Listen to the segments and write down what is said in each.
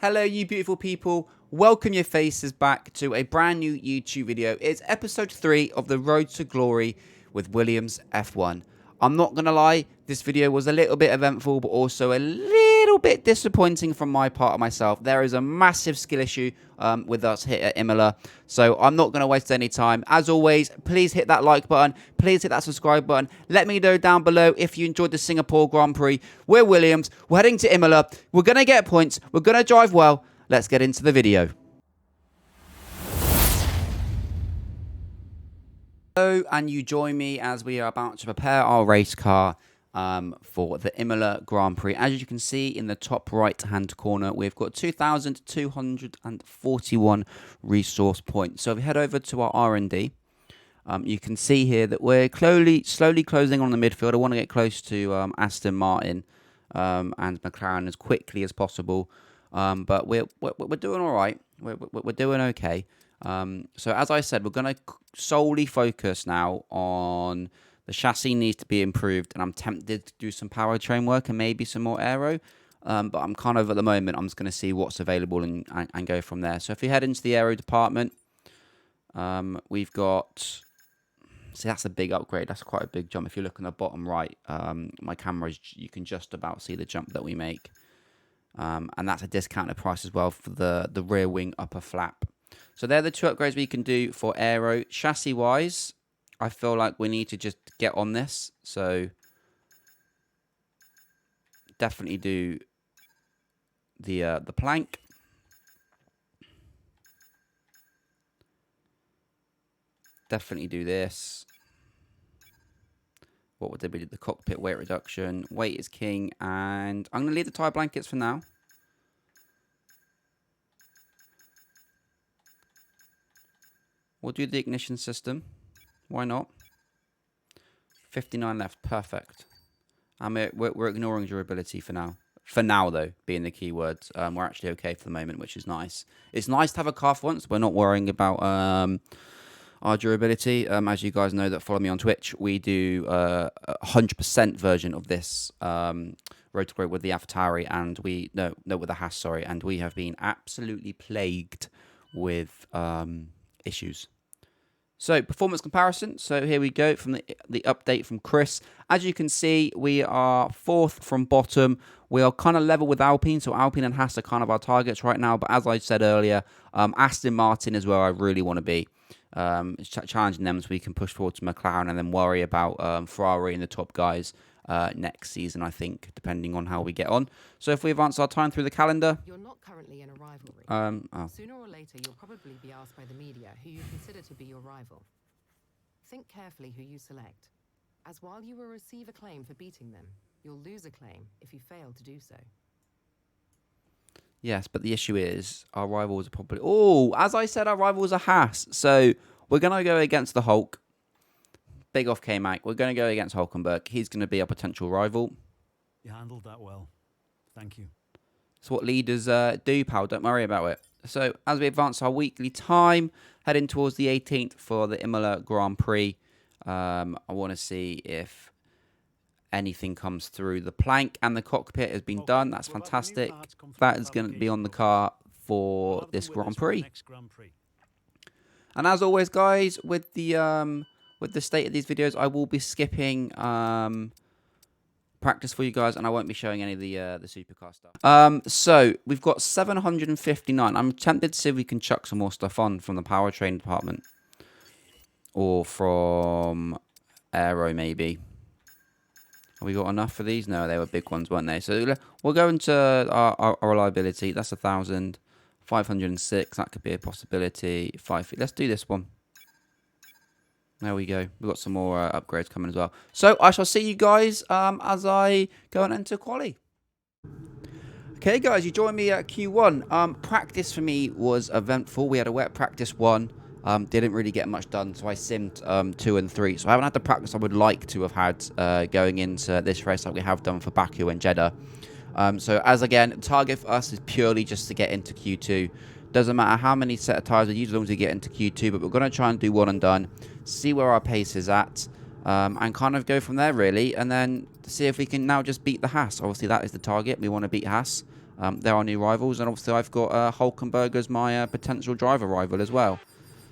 Hello, you beautiful people. Welcome your faces back to a brand new YouTube video. It's episode 3 of the Road to Glory with Williams F1. I'm not going to lie, this video was a little bit eventful, but also a little bit disappointing from my part of myself. There is a massive skill issue with us here at Imola, so I'm not going to waste any time. As always, please hit that like button. Please hit that subscribe button. Let me know down below if you enjoyed the Singapore Grand Prix. We're Williams. We're heading to Imola. We're going to get points. We're going to drive well. Let's get into the video. Hello, and you join me as we are about to prepare our race car for the Imola Grand Prix. As you can see in the top right hand corner, we've got 2,241 resource points. So if we head over to our R&D, you can see here that we're slowly closing on the midfield. I want to get close to Aston Martin and McLaren as quickly as possible, but we're doing all right. We're doing okay. So as I said, we're going to solely focus now on the chassis needs to be improved, and I'm tempted to do some powertrain work and maybe some more aero, but I'm kind of at the moment, I'm just going to see what's available and go from there. So if we head into the aero department, we've got, see, that's a big upgrade. That's quite a big jump. If you look on the bottom right, my camera, you can just about see the jump that we make, and that's a discounted price as well for the rear wing upper flap. So they're the two upgrades we can do for aero. Chassis-wise, I feel like we need to just get on this. So definitely do the plank. Definitely do this. What would they be? The cockpit weight reduction. Weight is king. And I'm going to leave the tyre blankets for now. We'll do the ignition system. Why not? 59 left. Perfect. We're ignoring durability for now. For now, though, being the key words. We're actually okay for the moment, which is nice. It's nice to have a car for once. We're not worrying about our durability. As you guys know that follow me on Twitch, we do a 100% version of this Road to Glory with the AlphaTauri, and with the Haas, sorry. And we have been absolutely plagued with issues. So, performance comparison. So, here we go from the update from Chris. As you can see, we are 4th from bottom. We are kind of level with Alpine. So, Alpine and Haas are kind of our targets right now. But as I said earlier, Aston Martin is where I really want to be. Challenging them so we can push forward to McLaren and then worry about Ferrari and the top guys next season, I think, depending on how we get on. So, if we advance our time through the calendar. You're not currently in a rivalry. Sooner or later, you'll probably be asked by the media who you consider to be your rival. Think carefully who you select, as while you will receive acclaim for beating them, you'll lose acclaim if you fail to do so. Yes, but the issue is our rivals are probably... Oh, as I said, our rivals are Haas. So we're going to go against the Hulk. Big off K-Mac. We're going to go against Hulkenberg. He's going to be a potential rival. You handled that well. Thank you. It's what leaders do, pal. Don't worry about it. So as we advance our weekly time, heading towards the 18th for the Imola Grand Prix, I want to see if anything comes through. The plank and the cockpit has been done. That's fantastic. That is going to be on the car for this Grand Prix. And as always, guys, with the state of these videos, I will be skipping practice for you guys, and I won't be showing any of the supercar stuff. So we've got 759. I'm tempted to see if we can chuck some more stuff on from the powertrain department or from aero, maybe. Have we got enough for these? No, they were big ones, weren't they? So we'll go into our reliability. That's 1,000. 506. That could be a possibility. 5 feet. Let's do this one. There we go. We've got some more upgrades coming as well. So I shall see you guys as I go and enter quali. Okay, guys, you joined me at Q1. Practice for me was eventful. We had a wet practice 1. Didn't really get much done, so I simmed 2 and 3. So I haven't had the practice I would like to have had going into this race like we have done for Baku and Jeddah. So as again, target for us is purely just to get into Q2. Doesn't matter how many set of tyres we use as long as we get into Q2, but we're going to try and do one and done, see where our pace is at, and kind of go from there, really, and then see if we can now just beat the Haas. Obviously, that is the target. We want to beat Haas. They're our new rivals, and obviously I've got Hulkenberg as my potential driver rival as well.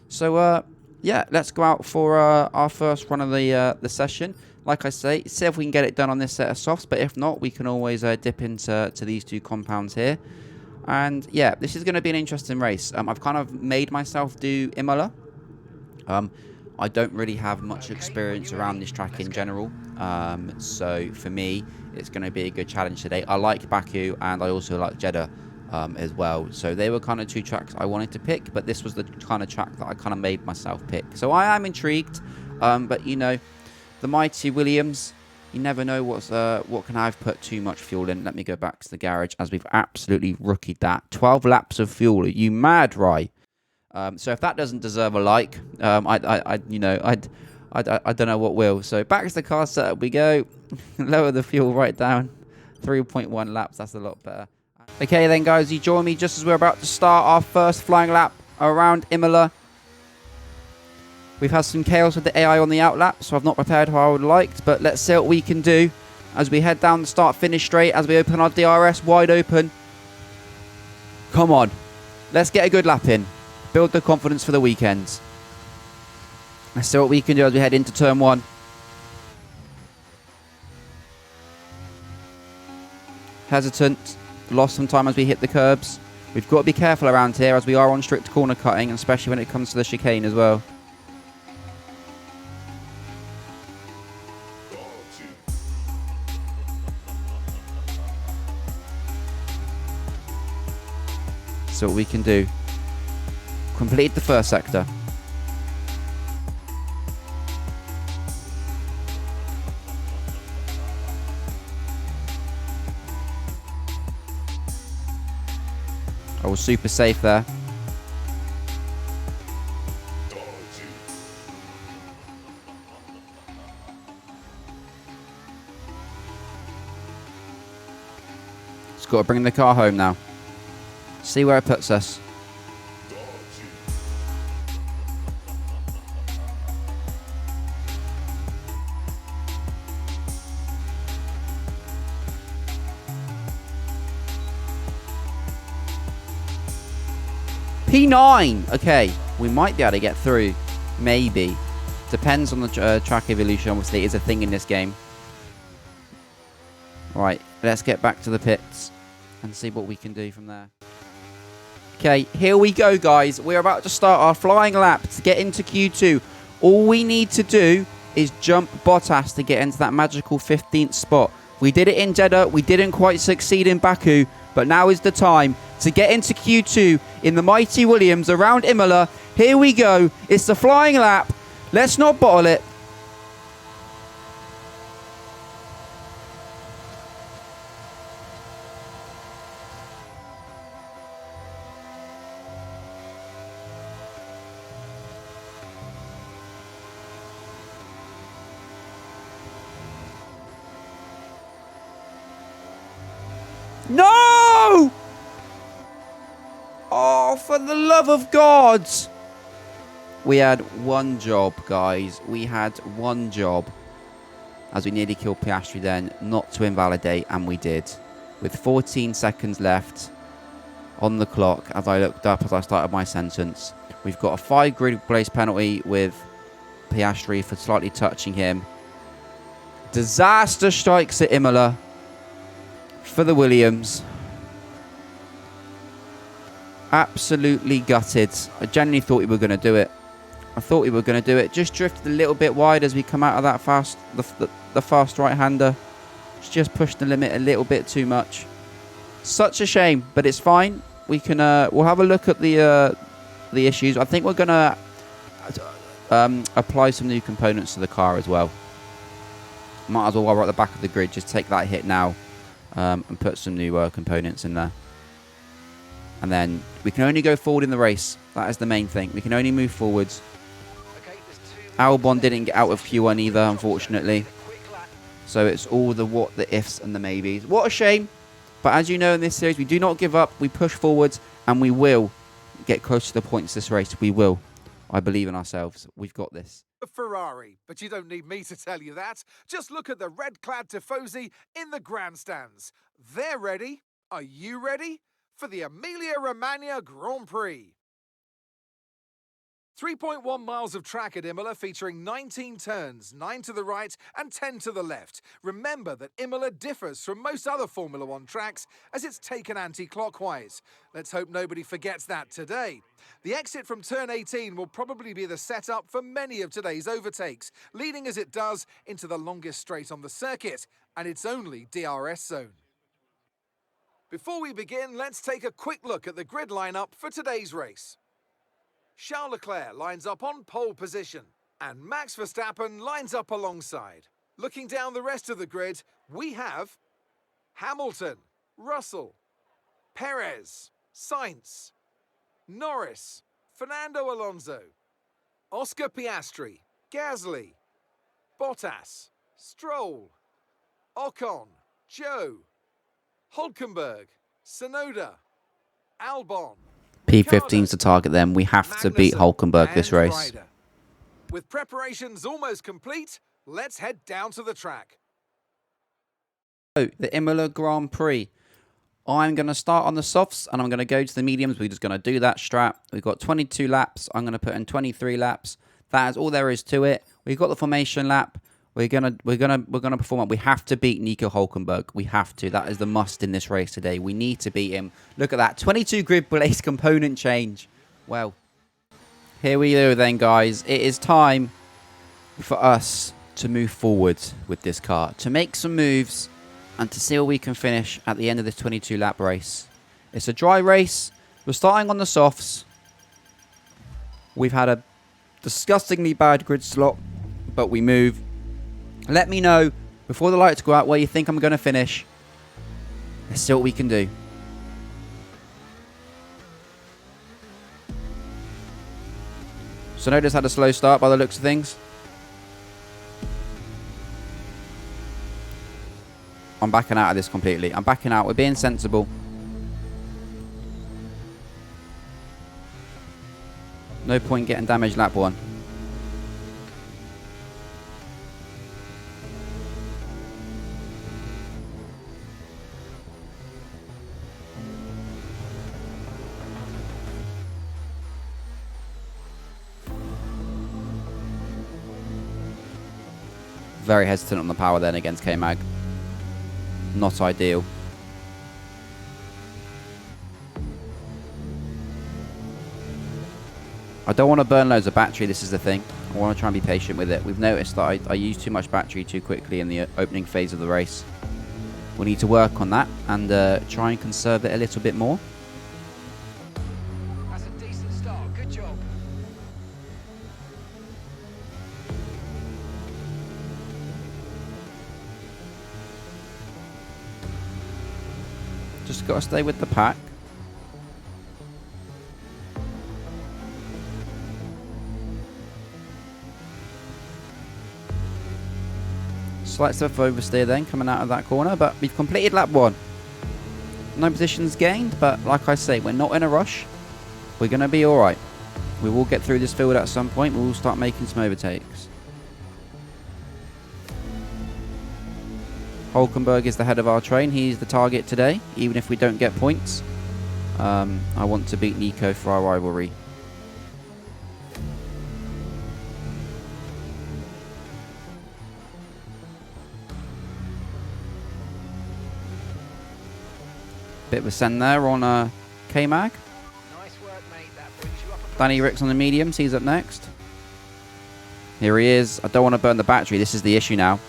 So, yeah, let's go out for our first run of the session. Like I say, see if we can get it done on this set of softs, but if not, we can always dip into these two compounds here. And, yeah, this is going to be an interesting race. I've kind of made myself do Imola. I don't really have much experience around this track in general. So, for me, it's going to be a good challenge today. I like Baku, and I also like Jeddah. As well. So they were kind of two tracks I wanted to pick, but this was the kind of track that I kind of made myself pick. So I am intrigued, but you know, the mighty Williams, you never know what can I've put too much fuel in. Let me go back to the garage as we've absolutely rookied that. 12 laps of fuel. Are you mad, Rye? So if that doesn't deserve a like, I don't know what will. So back to the car setup we go. Lower the fuel right down. 3.1 laps. That's a lot better. Okay then guys, you join me just as we're about to start our first flying lap around Imola. We've had some chaos with the AI on the outlap, so I've not prepared how I would have liked, but let's see what we can do as we head down the start-finish straight, as we open our DRS wide open. Come on, let's get a good lap in. Build the confidence for the weekend. Let's see what we can do as we head into turn 1. Hesitant. Lost some time as we hit the curbs. We've got to be careful around here as we are on strict corner cutting, especially when it comes to the chicane as well. So what we can do. Complete the first sector. I was super safe there. Just got to bring the car home now. See where it puts us. P9! Okay, we might be able to get through. Maybe. Depends on the track evolution. Obviously, it is a thing in this game. Right, let's get back to the pits and see what we can do from there. Okay, here we go, guys. We're about to start our flying lap to get into Q2. All we need to do is jump Bottas to get into that magical 15th spot. We did it in Jeddah. We didn't quite succeed in Baku, but now is the time to get into Q2 in the mighty Williams around Imola. Here we go. It's the flying lap. Let's not bottle it. No! Oh, for the love of God! We had one job, guys. We had one job. As we nearly killed Piastri then, not to invalidate, and we did. With 14 seconds left on the clock, as I looked up as I started my sentence. We've got a 5 grid place penalty with Piastri for slightly touching him. Disaster strikes at Imola for the Williams. Absolutely gutted. I genuinely thought we were going to do it. Just drifted a little bit wide as we come out of that fast, the fast right-hander. Just pushed the limit a little bit too much. Such a shame, but it's fine. We can we'll have a look at the issues. I think we're going to apply some new components to the car as well. Might as well, while we're at the back of the grid, just take that hit now and put some new components in there. And then we can only go forward in the race. That is the main thing. We can only move forwards. Albon didn't get out of Q1 either, unfortunately. So it's all the what, the ifs, and the maybes. What a shame. But as you know in this series, we do not give up. We push forwards, and we will get close to the points this race. We will. I believe in ourselves. We've got this. A Ferrari, but you don't need me to tell you that. Just look at the red-clad Tifosi in the grandstands. They're ready. Are you ready for the Emilia-Romagna Grand Prix? 3.1 miles of track at Imola featuring 19 turns, 9 to the right and 10 to the left. Remember that Imola differs from most other Formula One tracks as it's taken anti-clockwise. Let's hope nobody forgets that today. The exit from turn 18 will probably be the setup for many of today's overtakes, leading as it does into the longest straight on the circuit and its only DRS zone. Before we begin, let's take a quick look at the grid lineup for today's race. Charles Leclerc lines up on pole position, and Max Verstappen lines up alongside. Looking down the rest of the grid, we have Hamilton, Russell, Perez, Sainz, Norris, Fernando Alonso, Oscar Piastri, Gasly, Bottas, Stroll, Ocon, Joe, Hulkenberg, Tsunoda, Albon. P15's to target them. We have to beat Hulkenberg this race. Ryder. With preparations almost complete, let's head down to the track. So, the Imola Grand Prix. I'm going to start on the softs and I'm going to go to the mediums. We're just going to do that strat. We've got 22 laps. I'm going to put in 23 laps. That is all there is to it. We've got the formation lap. We're gonna perform it. We have to beat Nico Hulkenberg. We have to. That is the must in this race today. We need to beat him. Look at that. 22 grid place component change. Well, here we go then, guys. It is time for us to move forward with this car, to make some moves and to see where we can finish at the end of this 22 lap race. It's a dry race. We're starting on the softs. We've had a disgustingly bad grid slot, but we move. Let me know before the lights go out where you think I'm going to finish. Let's see what we can do. So notice had a slow start by the looks of things. I'm backing out of this completely. I'm backing out. We're being sensible. No point getting damaged lap one. Very hesitant on the power then against K-Mag. Not ideal. I don't want to burn loads of battery, this is the thing. I want to try and be patient with it. We've noticed that I use too much battery too quickly in the opening phase of the race. We need to work on that and try and conserve it a little bit more. That's a decent start. Good job. Just got to stay with the pack. Slight step of oversteer then coming out of that corner, but we've completed lap one. No positions gained, but like I say, we're not in a rush. We're going to be alright. We will get through this field at some point. We will start making some overtakes. Hulkenberg is the head of our train. He's the target today, even if we don't get points. I want to beat Nico for our rivalry. Bit of a send there on K-Mag. Nice work, mate. That brings you up a Danny Ricks on the mediums. He's up next. Here he is. I don't want to burn the battery. This is the issue now.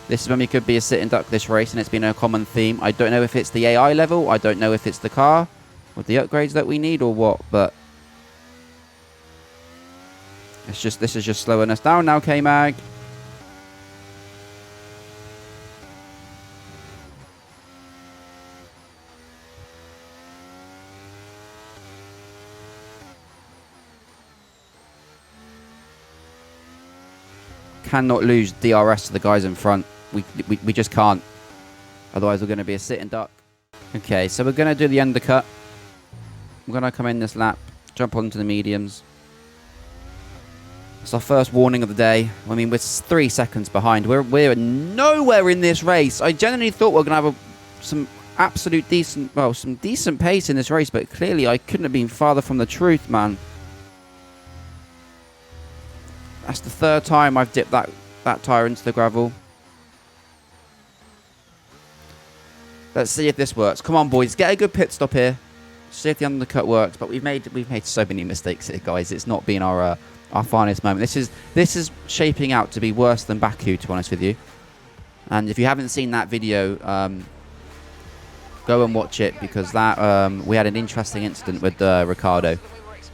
This is when we could be a sitting duck this race, and it's been a common theme. I don't know if it's the AI level. I don't know if it's the car with the upgrades that we need or what, but it's just this is just slowing us down now, K-Mag. Cannot lose DRS to the guys in front. We just can't. Otherwise, we're going to be a sitting duck. Okay, so we're going to do the undercut. I'm going to come in this lap, jump onto the mediums. It's our first warning of the day. I mean, we're 3 seconds behind. We're nowhere in this race. I genuinely thought we were going to have some absolute decent, well, some decent pace in this race, but clearly I couldn't have been farther from the truth, man. That's the third time I've dipped that tyre into the gravel. Let's see if this works. Come on, boys, get a good pit stop here. See if the undercut works. But we've made so many mistakes here, guys. It's not been our finest moment. This is shaping out to be worse than Baku, to be honest with you. And if you haven't seen that video, go and watch it, because that we had an interesting incident with Ricardo.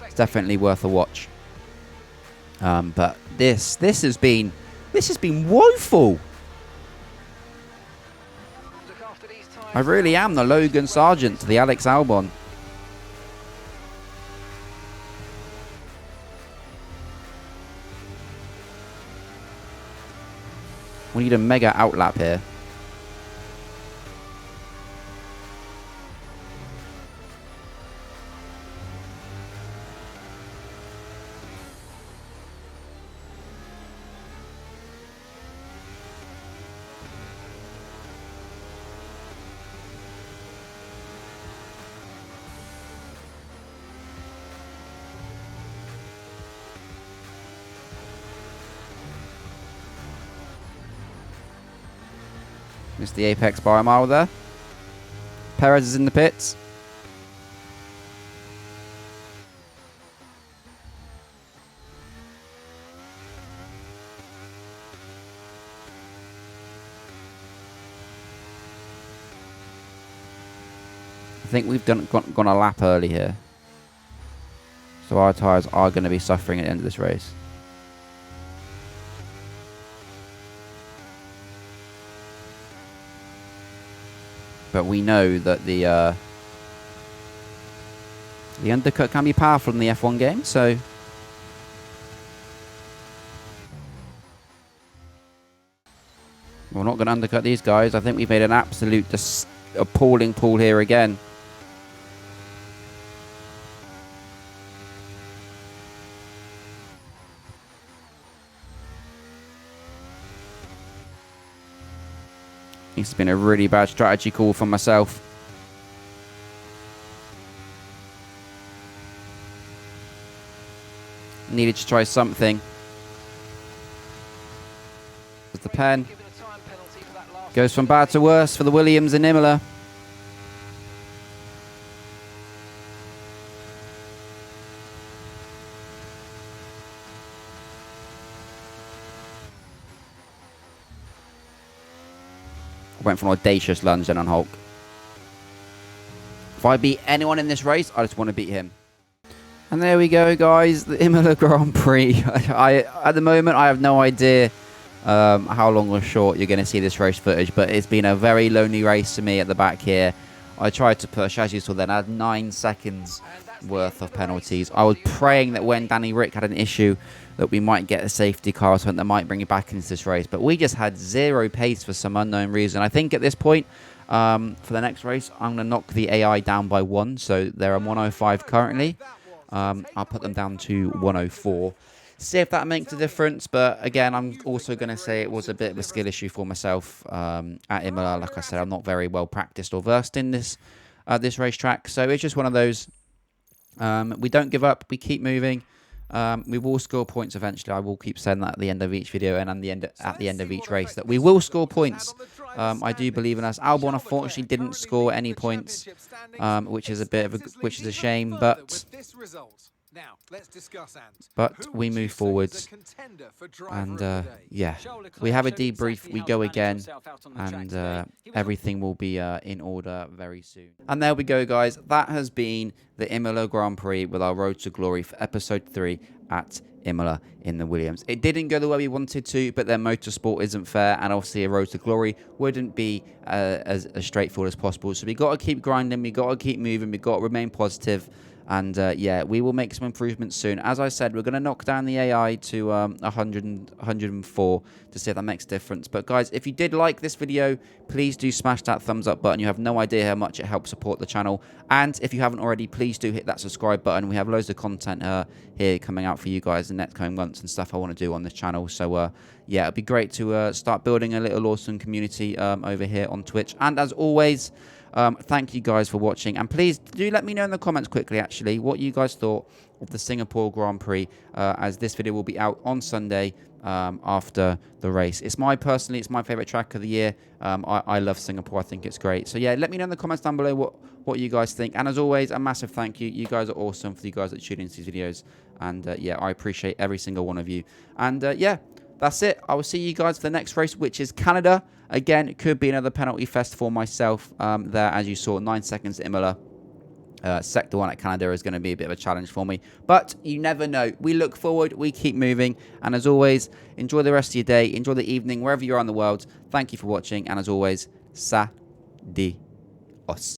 It's definitely worth a watch. But this has been woeful. I really am the Logan Sargent to the Alex Albon. We need a mega outlap here. Missed the apex by a mile there. Perez is in the pits. I think we've gone a lap early here. So our tyres are going to be suffering at the end of this race. But we know that the undercut can be powerful in the F1 game, so we're not going to undercut these guys. I think we've made an absolute appalling pull here again. It's been a really bad strategy call for myself. Needed to try something. The pen goes from bad to worse for the Williams in Imola. Went for an audacious lunge then on Hulk. If I beat anyone in this race, I just want to beat him. And there we go, guys. The Imola Grand Prix. At the moment, I have no idea how long or short you're going to see this race footage, but it's been a very lonely race to me at the back here. I tried to push, as you saw then, I had 9 seconds worth of penalties. I was praying that when Danny Rick had an issue that we might get a safety car or something that might bring it back into this race, but we just had zero pace for some unknown reason. I think at this point, for the next race, I'm going to knock the AI down by 1, so they're on 105 currently. I'll put them down to 104. See if that makes a difference, but again, I'm also going to say it was a bit of a skill issue for myself at Imola. Like I said, I'm not very well practiced or versed in this racetrack, so it's just one of those. We don't give up, we keep moving. We will score points eventually. I will keep saying that at the end of each video and at the end of each race, that we will score points. I do believe in us. Albon unfortunately didn't score any points, which is a shame, but we move forwards, and yeah, we have a debrief, we go again, and everything will be in order very soon. And there we go, guys. That has been the Imola Grand Prix with our Road to Glory for episode 3 at Imola in the Williams. It didn't go the way we wanted to, but then motorsport isn't fair, and obviously a Road to Glory wouldn't be as straightforward as possible. So we got to keep grinding, we got to keep moving, we got to remain positive. And yeah, we will make some improvements soon. As I said, we're going to knock down the AI to 104 to see if that makes a difference. But guys, if you did like this video, please do smash that thumbs up button. You have no idea how much it helps support the channel. And if you haven't already, please do hit that subscribe button. We have loads of content here coming out for you guys in the next coming months and stuff I want to do on this channel. So yeah, it'd be great to start building a little awesome community over here on Twitch. And as always, Thank you guys for watching, and please do let me know in the comments quickly, actually, what you guys thought of the Singapore Grand Prix, as this video will be out on Sunday after the race. It's my favorite track of the year. I love Singapore. I think it's great. So yeah, let me know in the comments down below what you guys think. And as always, a massive thank you. You guys are awesome for you guys that tune into these videos. And yeah, I appreciate every single one of you. And yeah, that's it. I will see you guys for the next race, which is Canada. Again, it could be another penalty fest for myself there. As you saw, 9 seconds at Imola. Sector 1 at Canada is going to be a bit of a challenge for me. But you never know. We look forward. We keep moving. And as always, enjoy the rest of your day. Enjoy the evening, wherever you are in the world. Thank you for watching. And as always, sa di os.